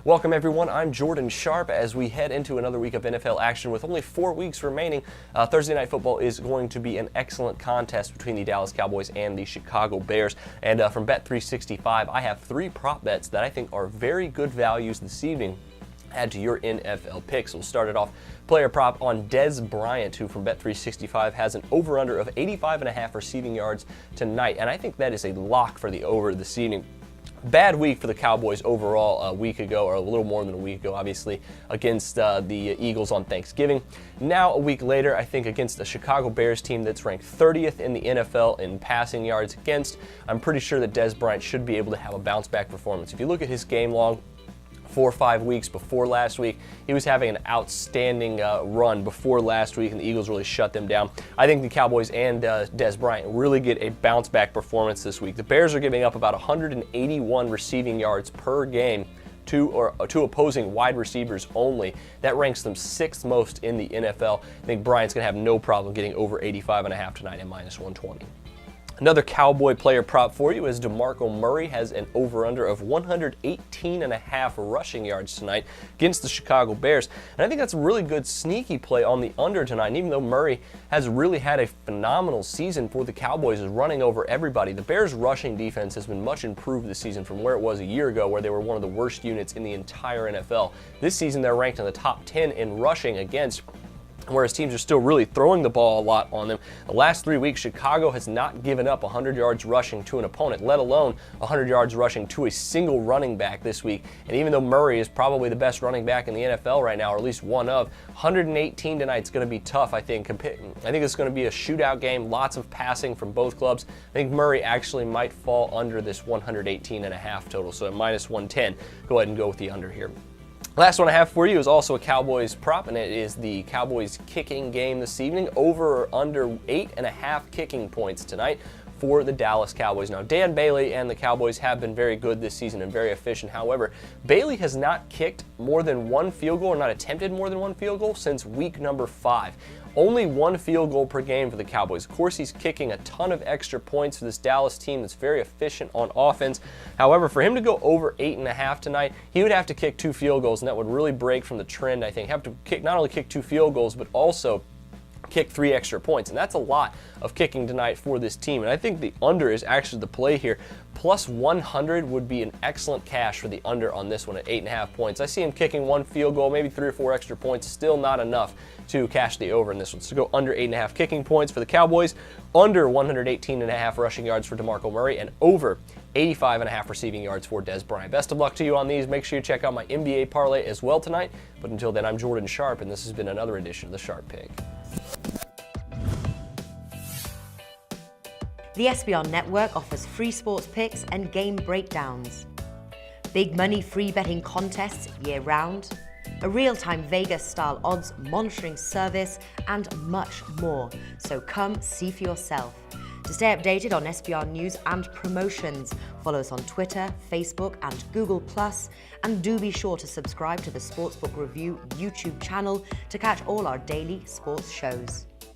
Welcome everyone, I'm Jordan Sharp. As we head into another week of NFL action with only 4 weeks remaining, Thursday Night Football is going to be an excellent contest between the Dallas Cowboys and the Chicago Bears. And from Bet365, I have 3 prop bets that I think are very good values this evening. Add to your NFL picks. We'll start it off player prop on Dez Bryant, who from Bet365 has an over-under of 85.5 receiving yards tonight. And I think that is a lock for the over this evening. Bad week for the Cowboys overall a week ago, or a little more than a week ago, obviously, against the Eagles on Thanksgiving. Now, a week later, I think against a Chicago Bears team that's ranked 30th in the NFL in passing yards against, I'm pretty sure that Dez Bryant should be able to have a bounce-back performance. If you look at his game log, 4 or 5 weeks before last week, he was having an outstanding run before last week, and the Eagles really shut them down. I think the Cowboys and Dez Bryant really get a bounce-back performance this week. The Bears are giving up about 181 receiving yards per game to opposing wide receivers only. That ranks them 6th most in the NFL. I think Bryant's going to have no problem getting over 85.5 tonight at -120. Another Cowboy player prop for you is DeMarco Murray has an over-under of 118.5 rushing yards tonight against the Chicago Bears. And I think that's a really good sneaky play on the under tonight. And even though Murray has really had a phenomenal season for the Cowboys, is running over everybody, the Bears' rushing defense has been much improved this season from where it was a year ago, where they were one of the worst units in the entire NFL. This season, they're ranked in the top 10 in rushing against, whereas teams are still really throwing the ball a lot on them. The last 3 weeks, Chicago has not given up 100 yards rushing to an opponent, let alone 100 yards rushing to a single running back this week. And even though Murray is probably the best running back in the NFL right now, or at least one of, 118 tonight is going to be tough, I think. I think it's going to be a shootout game, lots of passing from both clubs. I think Murray actually might fall under this 118.5 total, so at -110, go ahead and go with the under here. Last one I have for you is also a Cowboys prop, and it is the Cowboys kicking game this evening. Over or under 8.5 kicking points tonight for the Dallas Cowboys. Now, Dan Bailey and the Cowboys have been very good this season and very efficient. However, Bailey has not kicked more than 1 field goal, or not attempted more than 1 field goal, since week number 5. Only 1 field goal per game for the Cowboys. Of course, he's kicking a ton of extra points for this Dallas team that's very efficient on offense. However, for him to go over 8.5 tonight, he would have to kick 2 field goals, and that would really break from the trend, I think. Have to kick, not only kick 2 field goals, but also kick 3 extra points, and that's a lot of kicking tonight for this team. And I think the under is actually the play here. +100 would be an excellent cash for the under on this one at 8.5 points. I see him kicking 1 field goal, maybe 3 or 4 extra points, still not enough to cash the over in this one. So go under 8.5 kicking points for the Cowboys, under 118.5 rushing yards for DeMarco Murray, and over 85.5 receiving yards for Dez Bryant. Best of luck to you on these. Make sure you check out my NBA parlay as well tonight. But until then, I'm Jordan Sharp, and this has been another edition of the Sharp Pig. The SBR Network offers free sports picks and game breakdowns, big money free betting contests year-round, a real-time Vegas-style odds monitoring service, and much more. So come see for yourself. To stay updated on SBR news and promotions, follow us on Twitter, Facebook, and Google+, and do be sure to subscribe to the Sportsbook Review YouTube channel to catch all our daily sports shows.